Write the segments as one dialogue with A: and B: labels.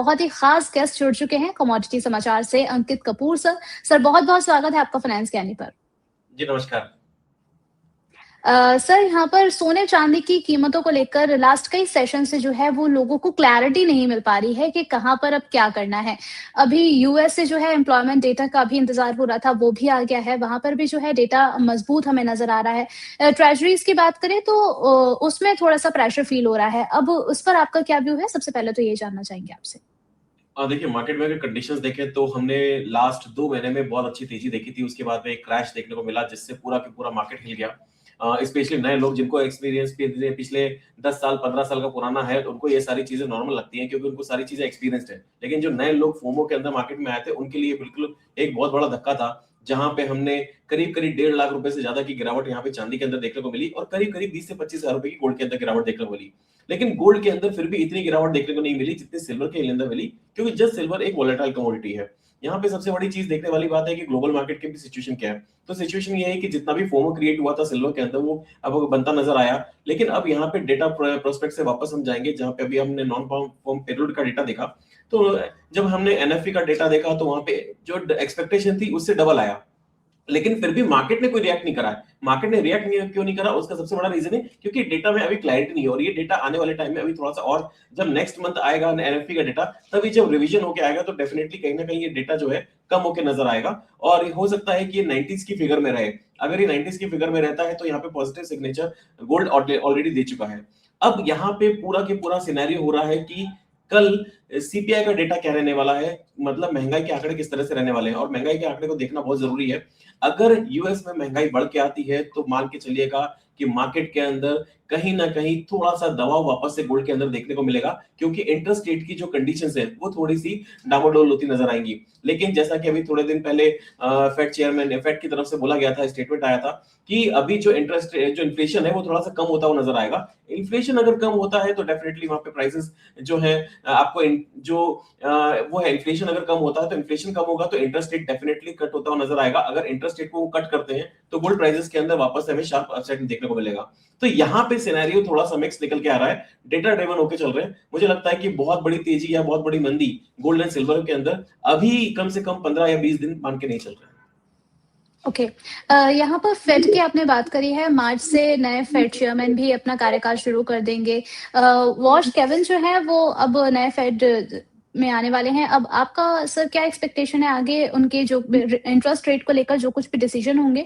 A: बहुत ही खास गेस्ट जुड़ चुके हैं कमोडिटी समाचार से अंकित कपूर सर। सर बहुत-बहुत स्वागत है आपका फाइनेंस ज्ञानी पर।
B: जी, नमस्कार।
A: सर यहाँ पर सोने-चांदी की कीमतों को लेकर लास्ट कई सेशन से जो है वो लोगों को क्लैरिटी नहीं मिल पा रही है कि कहाँ पर अब क्या करना है। अभी यूएस से जो है एम्प्लॉयमेंट डेटा का भी इंतज़ार हो रहा था, वो भी आ गया है। वहाँ पर भी जो है डेटा मज़बूत हमें नज़र आ रहा है। ट्रेज़रीज़ की बात करें तो उसमें थोड़ा-सा प्रेशर फ़ील हो रहा है। अब उस पर आपका क्या व्यू है? सबसे पहले तो ये जानना चाहेंगे आपसे।
B: देखिए मार्केट में अगर कंडीशंस देखें तो हमने लास्ट 2 महीने में बहुत अच्छी तेज़ी देखी थी, उसके बाद में एक क्रैश देखने को मिला जिससे पूरा का पूरा मार्केट हिल गया। स्पेशली नए लोग जिनको एक्सपीरियंस पिछले 10 साल, 15 साल का पुराना है, उनको ये सारी चीज़ें नॉर्मल लगती हैं क्योंकि उनको सारी चीज़ें एक्सपीरियंस्ड है। लेकिन जो नए लोग फोमो के अंदर मार्केट में आए थे, उनके लिए बिल्कुल एक बहुत बड़ा धक्का था, जहाँ पे हमने करीब-करीब 1.5 लाख रुपए से ज़्यादा की गिरावट यहाँ पे चांदी के अंदर देखने को मिली और करीब-करीब 20 से 25 हज़ार रुपए की गोल्ड के अंदर गिरावट देखने को मिली। लेकिन गोल्ड के अंदर फिर भी इतनी गिरावट देखने को नहीं मिली जितनी सिल्वर के अंदर मिली, क्योंकि जस्ट सिल्वर एक वोलेटाइल कमोडिटी है। यहाँ पे सबसे बड़ी चीज देखने वाली बात है कि ग्लोबल मार्केट की भी सिचुएशन क्या है। तो सिचुएशन ये है कि जितना भी फोमो क्रिएट हुआ था सिल्वर के अंदर वो अब बनता नजर आया। लेकिन अब यहाँ पे डेटा प्रोस्पेक्ट से वापस हम जाएंगे, जहाँ पे अभी हमने नॉन फॉर्म पेरोल का डेटा देखा। तो जब हमने एनएफपी का डेटा देखा तो वहां पे जो एक्सपेक्टेशन थी उससे डबल आया। लेकिन फिर भी मार्केट ने कोई रिएक्ट नहीं करा है। मार्केट ने रिएक्ट नहीं क्यों नहीं करा, उसका सबसे बड़ा रीजन है क्योंकि डेटा में अभी क्लैरिटी नहीं है और ये डेटा आने वाले टाइम में अभी थोड़ा-सा और जब नेक्स्ट मंथ आएगा एनएफपी का डेटा, तभी जब रिवीजन होके आएगा तो डेफिनिटली कहीं न कहीं ये डेटा जो है कम होके नजर आएगा और हो सकता है कि ये 90s की फिगर में रहे। अगर ये 90s की फिगर में रहता है तो यहाँ पे पॉजिटिव सिग्नेचर गोल्ड ऑलरेडी दे चुका है। अब यहाँ पे पूरा के पूरा सिनेरियो हो रहा है कि कल सीपीआई का डेटा क्या रहने वाला है, मतलब महंगाई के आंकड़े किस तरह से रहने वाले हैं और महंगाई के आंकड़े को देखना बहुत जरूरी है। अगर यूएस में महंगाई बढ़ के आती है तो मान के चलिएगा कि मार्केट के अंदर कहीं ना कहीं थोड़ा सा दबाव वापस से गोल्ड के अंदर देखने को मिलेगा, क्योंकि इंटरेस्ट रेट की जो कंडीशंस है वो थोड़ी सी डामाडोल होती नजर आएंगी। लेकिन जैसा कि अभी थोड़े दिन पहले फेड चेयरमैन फेड की तरफ से बोला गया था, स्टेटमेंट आया था कि अभी जो इन्फ्लेशन है वो थोड़ा सा कम होता हुआ नजर आएगा। इन्फ्लेशन अगर कम होता है तो डेफिनेटली वहां पे प्राइसेस जो है आपको वो है, इन्फ्लेशन अगर कम होता है तो इन्फ्लेशन कम होगा तो इंटरेस्ट रेट डेफिनेटली कट होता हुआ नजर आएगा। अगर इंटरेस्ट रेट को वो कट करते हैं तो गोल्ड प्राइसेस के अंदर वापस से हमें शार्प अपसाइड देखने को मिलेगा। तो यहाँ पे सिनेरियो थोड़ा सा मिक्स निकल के आ रहा है, डेटा ड्रिवन होके चल रहे हैं। मुझे लगता है कि बहुत बड़ी तेजी या बहुत बड़ी मंदी गोल्ड एंड सिल्वर के अंदर अभी कम से कम 15 या 20 दिन मान के नहीं चल रहा है।
A: ओके। यहाँ पर फेड की आपने बात करी है, मार्च से नए फेड चेयरमैन भी अपना कार्यकाल शुरू कर देंगे। वॉश केविन जो है वो अब नए फेड में आने वाले हैं। अब आपका सर क्या एक्सपेक्टेशन है आगे उनके जो इंटरेस्ट रेट को लेकर जो कुछ भी डिसीजन होंगे,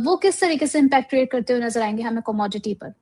A: वो किस तरीके से इम्पैक्ट क्रिएट करते हुए नजर आएंगे हमें कमोडिटी पर?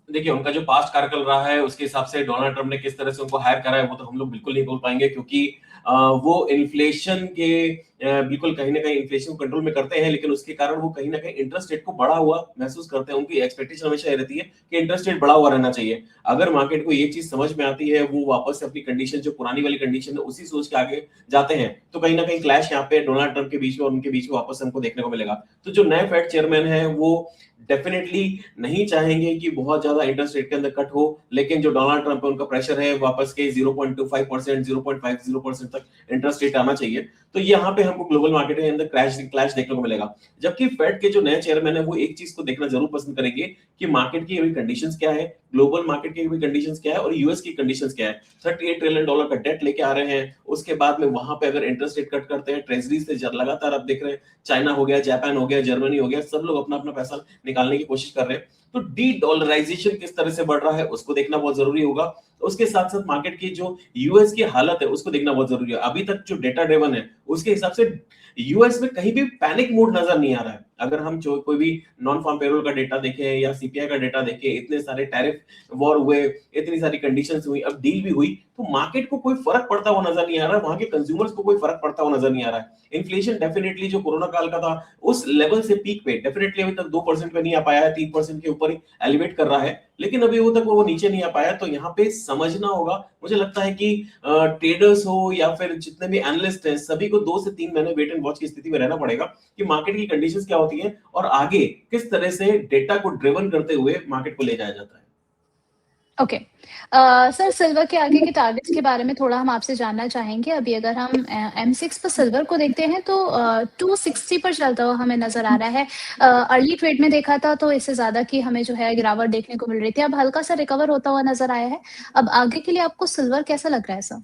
B: देखिए उनका जो पास्ट कार्यकाल रहा है उसके हिसाब से डोनाल्ड ट्रम्प ने किस तरह से उनको हायर करा है वो तो हम लोग बिल्कुल नहीं बोल पाएंगे, क्योंकि वो इन्फ्लेशन के बिल्कुल कहीं ना कहीं इन्फ्लेशन को कंट्रोल में करते हैं, लेकिन उसके कारण वो कहीं ना कहीं इंटरेस्ट रेट को बढ़ा हुआ महसूस करते हैं। उनकी एक्सपेक्टेशन हमेशा ये रहती है कि इंटरेस्ट रेट बढ़ा हुआ रहना चाहिए। अगर मार्केट को ये चीज समझ में आती है, वो वापस से अपनी कंडीशन जो पुरानी वाली कंडीशन है उसी सोच के आगे जाते हैं, तो कहीं ना कहीं क्लैश यहाँ पे डोनाल्ड ट्रम्प के बीच में और उनके बीच में वापस हमको देखने को मिलेगा। तो जो नए फेड चेयरमैन है वो डेफिनेटली नहीं चाहेंगे कि बहुत ज्यादा इंटरेस्ट रेट के अंदर कट हो, लेकिन जो डोनाल्ड ट्रंप है उनका प्रेशर है वापस के 0.25%, 0.50% तक इंटरेस्ट रेट आना चाहिए। तो यहाँ पे हमको ग्लोबल मार्केट के अंदर क्लैश देखने को मिलेगा। जबकि फेड के जो नए चेयरमैन है वो एक चीज को देखना जरूर पसंद करेंगे कि मार्केट की अभी कंडीशंस क्या है, ग्लोबल मार्केट की अभी कंडीशंस क्या है और यूएस की कंडीशंस क्या है। $38 ट्रिलियन का डेट लेके आ रहे हैं, उसके बाद में वहां पे अगर इंटरेस्ट रेट कट करते हैं ट्रेजरी से लगातार आप देख रहे हैं, चाइना हो गया, जापान हो गया, जर्मनी हो गया, सब लोग अपना अपना पैसा निकालने की कोशिश कर रहे हैं। तो डी डॉलराइजेशन किस तरह से बढ़ रहा है उसको देखना बहुत जरूरी होगा। उसके साथ साथ मार्केट की जो यूएस की हालत है उसको देखना बहुत जरूरी है। अभी तक जो डेटा ड्रिवन है उसके हिसाब से यूएस में कहीं भी पैनिक मूड नजर नहीं आ रहा है। अगर हम जो कोई भी नॉन फार्म पेरोल का डेटा देखें या सीपीआई का डेटा देखें, इतने सारे टैरिफ वॉर हुए, इतनी सारी कंडीशंस हुई, अब डील भी हुई, तो मार्केट को कोई फर्क पड़ता हुआ नजर नहीं आ रहा है, वहां के कंज्यूमर्स को कोई फर्क पड़ता हुआ नजर नहीं आ रहा है। इन्फ्लेशन डेफिनेटली जो कोरोना काल का था उस लेवल से पीक पे डेफिनेटली अभी तक 2% पे नहीं आ पाया है, 3% के ऊपर ही एलिवेट कर रहा है, लेकिन अभी वो तक वो नीचे नहीं आ पाया। तो यहाँ पे समझना होगा, मुझे लगता है कि ट्रेडर्स हो या फिर जितने भी एनालिस्ट हैं सभी को 2 से 3 महीने वेट एंड वॉच की स्थिति में रहना पड़ेगा कि मार्केट की कंडीशंस क्या होती हैं और आगे किस तरह से डेटा को ड्रिवन करते हुए मार्केट को ले जाया जाता है।
A: ओके। सर सिल्वर के आगे के टारगेट्स के बारे में थोड़ा हम आपसे जानना चाहेंगे। अभी अगर हम M6 पर सिल्वर को देखते हैं तो 260 पर चलता हुआ हमें नज़र आ रहा है। अर्ली ट्रेड में देखा था तो इससे ज़्यादा की हमें जो है गिरावट देखने को मिल रही थी। अब हल्का सा रिकवर होता हुआ नज़र आया है। अब आगे के लिए आपको सिल्वर कैसा लग रहा है सर?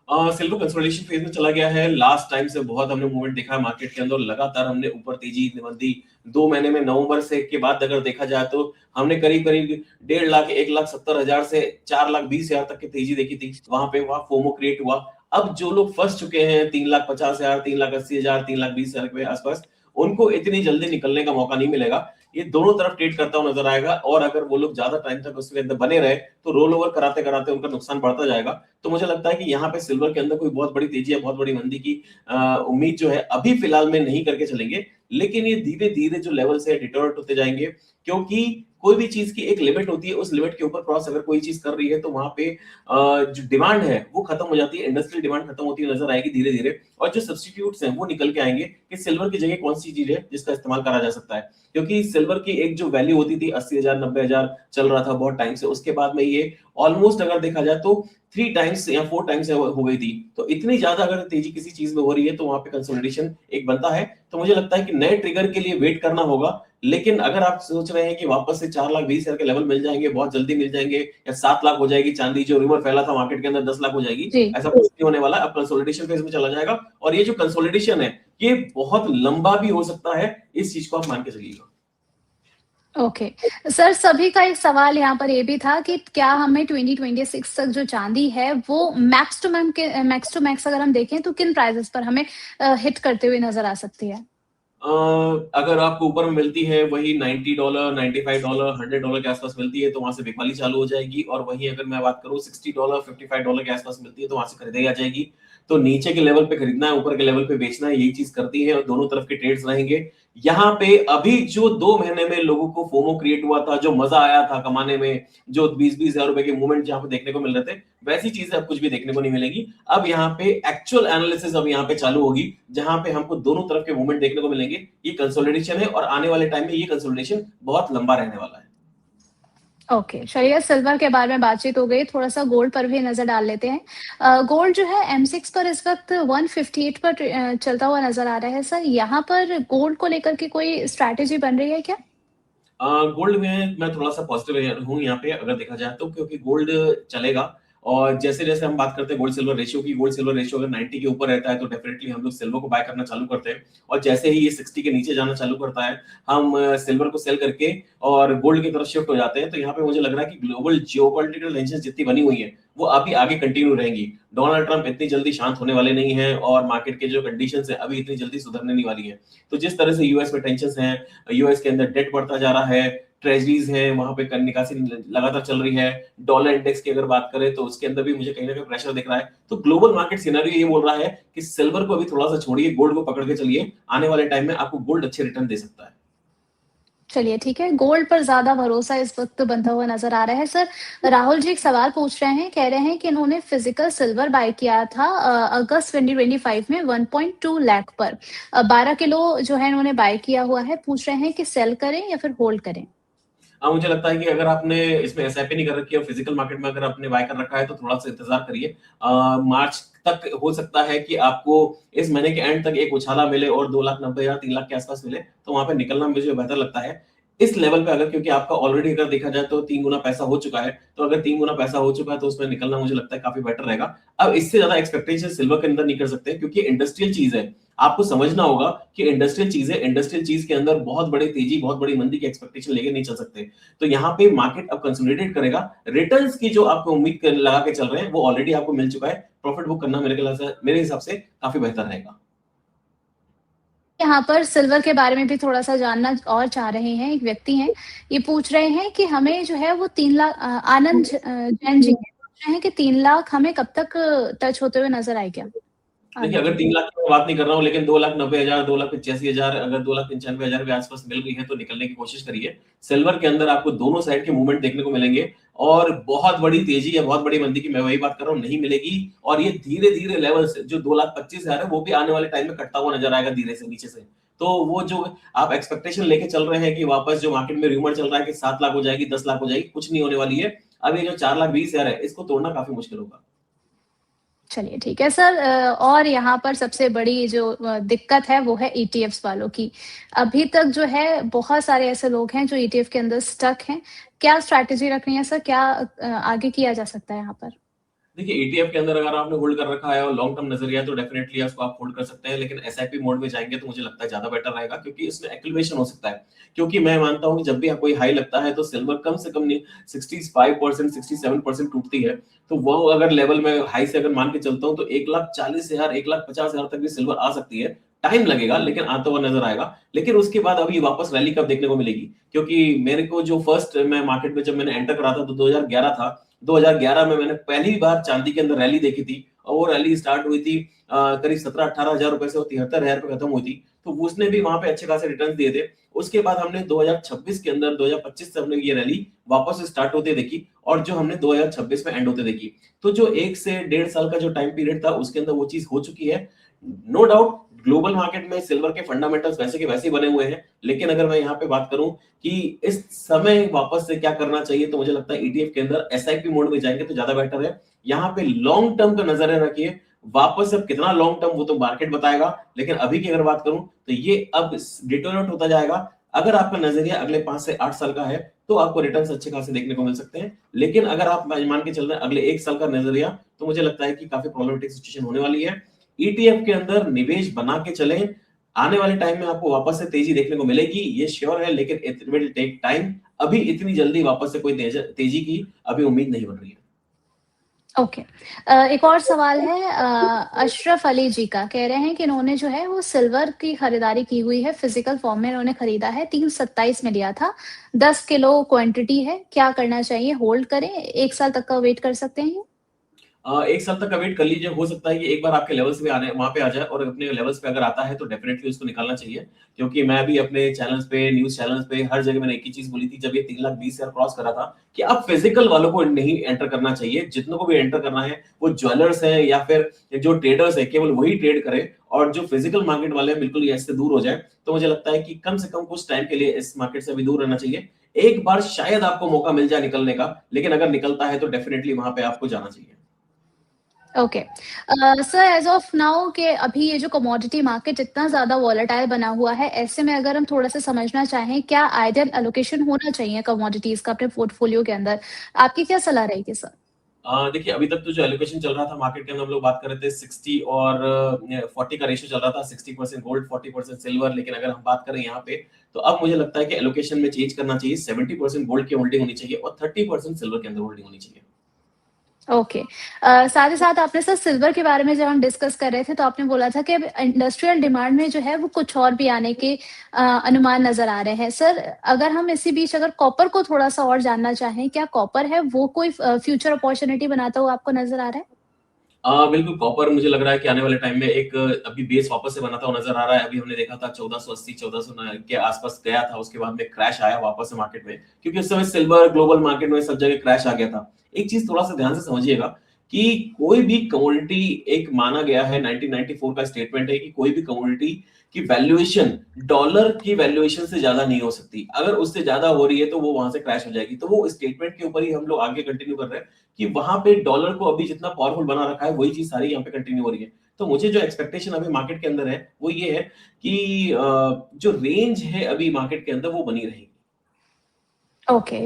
B: सिल्वर कंसोलिडेशन फेज में चला गया है। लास्ट टाइम से बहुत हमने मूवमेंट देखा है मार्केट के अंदर, लगातार हमने ऊपर तेजी मंदी 2 महीने में नवंबर से के बाद अगर देखा जाए तो हमने करीब-करीब 1.5 लाख 1,70,000 से 4,20,000 तक की तेजी देखी थी। वहां पे वहां फोमो क्रिएट हुआ। अब जो लोग फंस चुके हैं 3,50,000, 3,80,000, 3,20,000 के आसपास, उनको इतनी जल्दी निकलने का मौका नहीं मिलेगा। ये दोनों तरफ ट्रेड करता हुआ नजर आएगा, और अगर वो लोग ज्यादा टाइम तक उसके अंदर बने रहे तो रोल ओवर कराते कराते उनका नुकसान बढ़ता जाएगा। तो मुझे लगता है कि यहाँ पे सिल्वर के अंदर कोई बहुत बड़ी तेजी या बहुत बड़ी मंदी की उम्मीद जो है अभी फिलहाल में नहीं करके चलेंगे, लेकिन ये धीरे धीरे जो लेवल से डिटोरेट होते जाएंगे, क्योंकि कोई भी चीज की एक लिमिट होती है, उस लिमिट के ऊपर क्रॉस अगर कोई चीज कर रही है तो वहां पे जो डिमांड है वो खत्म हो जाती है, इंडस्ट्रियल डिमांड खत्म होती है नजर आएगी धीरे धीरे, और जो सब्स्टिट्यूट्स हैं वो निकल के आएंगे कि सिल्वर की जगह कौन सी चीज है जिसका इस्तेमाल करा जा सकता है। क्योंकि सिल्वर की एक जो वैल्यू होती थी 80,000 90,000 चल रहा था बहुत टाइम से, उसके बाद में ये ऑलमोस्ट अगर देखा जाए तो 3 टाइम्स या 4 टाइम्स हो गई थी। तो इतनी ज्यादा अगर तेजी किसी चीज में हो रही है तो वहां पे कंसोलिडेशन एक बनता है। तो मुझे लगता है कि नए ट्रिगर के लिए वेट करना होगा, लेकिन अगर आप सोच रहे हैं कि वापस से 4,20,000 के लेवल मिल जाएंगे, बहुत जल्दी मिल जाएंगे, या 7 लाख हो जाएगी चांदी, जो रिमर फैला था मार्केट के अंदर 10 लाख हो जाएगी,
A: जी।
B: ऐसा कुछ नहीं होने वाला। अब कंसोलिडेशन फेज में चला जाएगा, और ये जो कंसोलिडेशन है ये बहुत लंबा भी हो सकता है, इस चीज को आप मान के चलिएगा।
A: ओके। सर, सभी का एक सवाल यहाँ पर ये भी था कि क्या हमें 2026 तक जो चांदी है वो मैक्स टू मैक्स अगर हम देखें तो किन प्राइसेस पर हमें हिट करते हुए नजर आ सकती है?
B: अगर आपको ऊपर में मिलती है वही $90, $95, $100 के आसपास मिलती है तो वहां से बिकवाली चालू हो जाएगी, और वहीं अगर मैं बात करूं $60, $55 के आसपास मिलती है तो वहां से खरीदाई आ जाएगी। तो नीचे के लेवल पे खरीदना है, ऊपर के लेवल पे बेचना है, यही चीज करती है, और दोनों तरफ के ट्रेड्स रहेंगे। यहाँ पे अभी जो 2 महीने में लोगों को फोमो क्रिएट हुआ था, जो मजा आया था कमाने में, जो 20-20 हजार रुपए के मूवमेंट जहां पे देखने को मिल रहे थे, वैसी चीजें अब कुछ भी देखने को नहीं मिलेगी। अब यहाँ पे एक्चुअल एनालिसिस अब यहाँ पे चालू होगी, जहां पे हमको दोनों तरफ के मूवमेंट देखने को मिलेंगे। ये कंसोलिडेशन है, और आने वाले टाइम में ये कंसोलिडेशन बहुत लंबा रहने वाला है।
A: ओके, चलिए, सिल्वर के बारे में बातचीत हो गई, थोड़ा-सा गोल्ड पर भी नज़र डाल लेते हैं। गोल्ड जो है एम6 पर इस वक़्त 158 पर चलता हुआ नज़र आ रहा है। सर, यहाँ पर गोल्ड को लेकर के कोई स्ट्रैटेजी बन रही है क्या?
B: गोल्ड में मैं थोड़ा सा पॉजिटिव हूँ यहाँ पे अगर देखा जाए तो, क्योंकि गोल्ड चलेगा। और जैसे जैसे हम बात करते हैं गोल्ड सिल्वर रेशियो की, गोल्ड सिल्वर रेशियो अगर 90 के ऊपर रहता है तो डेफिनेटली हम लोग सिल्वर को बाय करना चालू करते हैं, और जैसे ही ये 60 के नीचे जाना चालू करता है हम सिल्वर को सेल करके और गोल्ड की तरफ शिफ्ट हो जाते हैं। तो यहाँ पे मुझे लग रहा है कि ग्लोबल जियोपॉलिटिकल टेंशन जितनी बनी हुई है वो अभी आगे कंटिन्यू रहेंगी। डोनाल्ड ट्रंप इतनी जल्दी शांत होने वाले नहीं है, और मार्केट के जो कंडीशंस है अभी इतनी जल्दी सुधरने नहीं वाली है। तो जिस तरह से यूएस में टेंशन है, यूएस के अंदर डेट बढ़ता जा रहा है, ट्रेजरीज है वहां पे निकासी लगातार चल रही है, डॉलर इंडेक्स की अगर बात करें तो उसके अंदर भी मुझे कहीं ना कहीं प्रेशर दिख रहा है। तो ग्लोबल मार्केट सिनेरियो ये बोल रहा है कि सिल्वर को अभी थोड़ा सा छोड़िए, गोल्ड को पकड़ के चलिए, आने वाले टाइम में आपको गोल्ड अच्छे रिटर्न दे सकता है।
A: चलिए, ठीक है, गोल्ड पर ज़्यादा भरोसा इस वक़्त बनता हुआ नज़र आ रहा है। सर, राहुल जी एक सवाल पूछ रहे हैं, कह रहे हैं कि इन्होंने फिज़िकल सिल्वर बाय किया था अगस्त 2025 में 1.2 लाख पर। 12 किलो जो है इन्होंने बाय किया हुआ है, पूछ रहे हैं कि सेल करें या फिर होल्ड करें?
B: मुझे लगता है कि अगर आपने इसमें एसआईपी नहीं कर रखी है और फिजिकल मार्केट में अगर आपने बाय कर रखा है तो थोड़ा सा इंतजार करिए। मार्च तक हो सकता है कि आपको इस महीने के एंड तक एक उछाला मिले और 2,90,000 3 लाख के आसपास मिले, तो वहां पे निकलना मुझे बेहतर लगता है इस लेवल पे अगर, क्योंकि आपका ऑलरेडी अगर देखा जाए तो 3 गुना पैसा हो चुका है। तो अगर 3 गुना पैसा हो चुका है तो उसमें निकलना मुझे लगता है काफी बेटर रहेगा। अब इससे ज्यादा एक्सपेक्टेशन सिल्वर के अंदर नहीं कर सकते, क्योंकि इंडस्ट्रियल चीज है। आपको समझना होगा कि इंडस्ट्रियल चीज के अंदर बहुत बड़ी तेजी बहुत बड़ी मंदी की एक्सपेक्टेशन लेके नहीं चल सकते। तो यहाँ पे मार्केट अब कंसोलिडेट करेगा। रिटर्न्स की जो आपको उम्मीद लगा के चल रहे हैं वो ऑलरेडी आपको मिल चुका है। प्रॉफिट बुक करना मेरे हिसाब से काफी बेहतर रहेगा।
A: यहाँ पर सिल्वर के बारे में भी थोड़ा-सा जानना और चाह रहे हैं, एक व्यक्ति हैं, ये पूछ रहे हैं कि हमें जो है वो 3 लाख आनंद जैन जी हैं, पूछ रहे हैं कि 3 लाख हमें कब तक टच होते हुए नज़र आएगा?
B: देखिए,
A: आगे।
B: अगर 3 लाख की मैं बात नहीं कर रहा हूँ, लेकिन 2,90,000 2,85,000 अगर 2,95,000 के आसपास मिल गई है तो निकलने की कोशिश करिए। सिल्वर के अंदर आपको दोनों साइड के मूवमेंट देखने को मिलेंगे, और बहुत बड़ी तेजी या बहुत बड़ी मंदी की मैं वही बात कर रहा हूँ नहीं मिलेगी। और ये धीरे धीरे लेवल से जो 2,25,000 है वो भी आने वाले टाइम में कटता हुआ नजर आएगा धीरे से नीचे से। तो वो जो आप एक्सपेक्टेशन लेके चल रहे हैं कि वापस जो मार्केट में रूमर चल रहा है कि 7 लाख हो जाएगी 10 लाख हो जाएगी, कुछ नहीं होने वाली है। अब ये जो 4,20,000 है इसको तोड़ना काफी मुश्किल होगा।
A: चलिए, ठीक है सर। और यहाँ पर सबसे बड़ी जो दिक्कत है वो है ईटीएफ्स वालों की। अभी तक जो है बहुत सारे ऐसे लोग हैं जो ईटीएफ के अंदर स्टक हैं। क्या स्ट्रैटेजी रखनी है सर? क्या आगे किया जा सकता है यहाँ पर?
B: देखिए ईटीएफ के अंदर अगर आपने होल्ड कर रखा है और लॉन्ग टर्म नजरिया है तो डेफिनेटली उसको आप होल्ड कर सकते हैं, लेकिन एसआईपी मोड में जाएंगे तो मुझे लगता है ज्यादा बेटर रहेगा, क्योंकि इसमें एक्यूमुलेशन हो सकता है। क्योंकि मैं मानता हूं कि जब भी कोई हाई लगता है तो सिल्वर कम से कम 65% 67% टूटती है। तो वो अगर लेवल में हाई से अगर मान के चलता हूं तो 1,40,000 1,50,000 तक भी सिल्वर आ सकती है। टाइम लगेगा लेकिन आता हुआ नजर आएगा। लेकिन उसके बाद अभी वापस रैली कब देखने को मिलेगी, क्योंकि मेरे को जो फर्स्ट मैं मार्केट में जब मैंने एंटर करा था तो 2011 था। 2011 में मैंने पहली बार चांदी के अंदर रैली देखी थी, और वो रैली स्टार्ट हुई थी करीब 17-18 हजार रुपए से, 73 हजार पे खत्म हुई थी। तो उसने भी वहां पे अच्छे खासे रिटर्न दिए थे। उसके बाद हमने 2026 के अंदर 2025 से हमने ये रैली वापस स्टार्ट होते देखी, और जो हमने 2026 में एंड होते देखी। तो जो 1 से 1.5 साल का जो टाइम पीरियड था उसके अंदर वो चीज हो चुकी है। नो डाउट ग्लोबल मार्केट में सिल्वर के फंडामेंटल्स वैसे के वैसे ही बने हुए हैं, लेकिन अगर मैं यहाँ पे बात करूं कि इस समय वापस से क्या करना चाहिए, तो मुझे लगता है ईटीएफ के अंदर एसआईपी मोड में जाएंगे तो ज्यादा बेटर है। यहाँ पे लॉन्ग टर्म का नजरिया रखिए। वापस अब कितना लॉन्ग टर्म वो तो मार्केट बताएगा, लेकिन अभी की अगर बात करूं तो ये अब डिटोरेट होता जाएगा। अगर आपका नजरिया अगले 5 से 8 साल का है तो आपको रिटर्न्स अच्छे खासे देखने को मिल सकते हैं। लेकिन अगर आप मान के चल रहे हैं अगले 1 साल का नजरिया, तो मुझे लगता है कि काफी प्रॉब्लमेटिक सिचुएशन होने वाली है। ईटीएफ के अंदर निवेश बना के चलें, आने वाले टाइम में आपको वापस से तेजी देखने को मिलेगी, ये श्योर है, लेकिन इट विल टेक टाइम। अभी इतनी जल्दी वापस से कोई तेजी की अभी उम्मीद नहीं बन रही है।
A: ओके। एक और सवाल है अशरफ अली जी का, कह रहे हैं कि इन्होंने जो है वो सिल्वर की खरीदारी की हुई है, फिजिकल फॉर्म में इन्होंने खरीदा है, 327 में लिया था, 10 किलो क्वांटिटी है, क्या करना चाहिए? होल्ड करें, 1 साल तक का वेट कर सकते हैं?
B: 1 साल तक का वेट कर लीजिए। हो सकता है कि एक बार आपके लेवल्स पे आने वहां पे आ जाए, और अपने लेवल्स पे अगर आता है तो डेफिनेटली उसको निकालना चाहिए। क्योंकि मैं भी अपने चैनल्स पे, न्यूज चैनल्स पे, हर जगह मैंने एक ही चीज बोली थी जब ये 3,20,000 क्रॉस करा था, कि अब फिजिकल वालों को नहीं एंटर करना चाहिए। जितनों को भी एंटर करना है वो ज्वेलर्स है या फिर जो ट्रेडर्स है, केवल वही ट्रेड करे, और जो फिजिकल मार्केट वाले हैं बिल्कुल ये इससे दूर हो जाए। तो मुझे लगता है कि कम से कम कुछ टाइम के लिए इस मार्केट से भी दूर रहना चाहिए। एक बार शायद आपको मौका मिल जाए निकलने का, लेकिन अगर निकलता है तो डेफिनेटली वहां पे आपको जाना चाहिए।
A: Okay. Sir as of now के अभी ये जो कमोडिटी मार्केट इतना ज़्यादा वॉलेटाइल बना हुआ है, ऐसे में अगर हम थोड़ा-सा समझना चाहें, क्या आइडियल एलोकेशन होना चाहिए कमोडिटीज़ का अपने पोर्टफोलियो के अंदर? आपकी क्या सलाह रहेगी सर?
B: देखिए अभी तक तो जो एलोकेशन चल रहा था मार्केट के अंदर, हम लोग बात कर रहे थे 60 और 40 का रेशियो चल रहा था, 60% गोल्ड 40% सिल्वर। लेकिन अगर हम बात करें यहाँ पे, तो अब मुझे लगता है कि एलोकेशन में चेंज करना चाहिए। 70% गोल्ड की होल्डिंग होनी चाहिए और 30% सिल्वर के अंदर होल्डिंग होनी चाहिए।
A: ओके। साथ ही साथ आपने सर सिल्वर के बारे में जब हम डिस्कस कर रहे थे, तो आपने बोला था कि अब इंडस्ट्रियल डिमांड में जो है वो कुछ और भी आने के अनुमान नज़र आ रहे हैं। सर, अगर हम इसी बीच अगर कॉपर को थोड़ा-सा और जानना चाहें, क्या कॉपर है वो कोई फ्यूचर अपॉर्च्युनिटी बनाता हुआ आपको नज़र आ रहा है?
B: बिल्कुल कॉपर मुझे लग रहा है कि आने वाले टाइम में एक अभी बेस वापस से बनाता हुआ नजर आ रहा है। अभी हमने देखा था 1480 1400 के आसपास गया था, उसके बाद में क्रैश आया वापस से मार्केट में, क्योंकि उस समय सिल्वर ग्लोबल मार्केट में सब जगह क्रैश आ गया था। एक चीज थोड़ा सा ध्यान से समझिएगा कि कोई भी कमोडिटी, एक माना गया है 1994 का स्टेटमेंट है कि कोई भी कमोडिटी की वैल्यूएशन डॉलर की वैल्यूएशन से ज्यादा नहीं हो सकती। अगर उससे ज्यादा हो रही है तो वो वहां से क्रैश हो जाएगी। तो वो स्टेटमेंट के ऊपर ही हम लोग आगे कंटिन्यू कर रहे हैं कि वहां पे डॉलर को अभी जितना पावरफुल बना रखा है वही चीज सारी यहाँ पे कंटिन्यू हो रही है। तो मुझे जो एक्सपेक्टेशन अभी मार्केट के अंदर है वो ये है कि जो रेंज है अभी मार्केट के अंदर वो बनी रहेगी।
A: ओके।